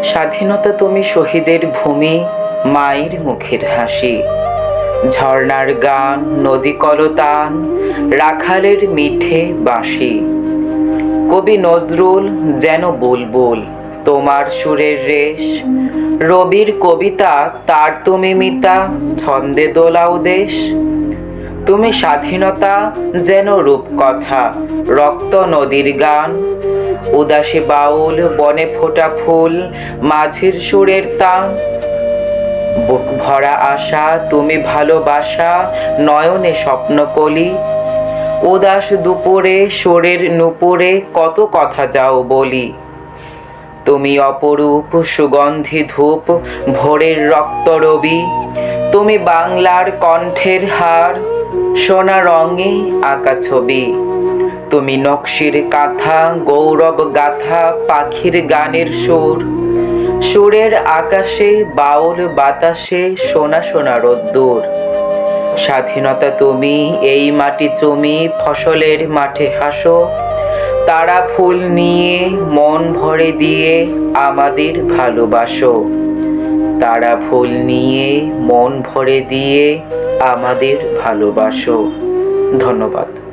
স্বাধীনতা তুমি শহীদের ভূমি, মায়ের মুখের হাসি, ঝর্ণার গান, নদী কলতান, রাখালের মিঠে বাঁশি। কবি নজরুল যেন বুলবুল, তোমার সুরের রেশ। রবির কবিতা, তার তুমি মিতা, ছন্দে দোলাও দেশ। তুমি স্বাধীনতা যেন রূপকথা, রক্ত নদীর গান। উদাসী বাউল, বনে ফোটা ফুল, মাঝির সুরের তান। বুক ভরা আশা, তুমি ভালোবাসা, নয়নে স্বপ্নকলি। উদাস দুপুরে, সুরের নুপুরে, কত কথা যাও বলি। তুমি অপরূপ, সুগন্ধি ধূপ, ভোরের রক্তরবি। তুমি বাংলার কণ্ঠের হার, সোনা রঙে আঁকা ছবি। তুমি নকশির কাঁথা, গৌরব গাথা, পাখির গানের সুর। সুরের আকাশে, বাউল বাতাসে, সোনা সোনা রোদ্দুর। স্বাধীনতা তুমি, এই মাটি চুমি, ফসলের মাঠে হাসো। তারা ফুল নিয়ে, মন ভরে দিয়ে, আমাদের ভালোবাসো। তারা ফুল নিয়ে, মন ভরে দিয়ে, আমাদের ভালোবাসো। ধন্যবাদ।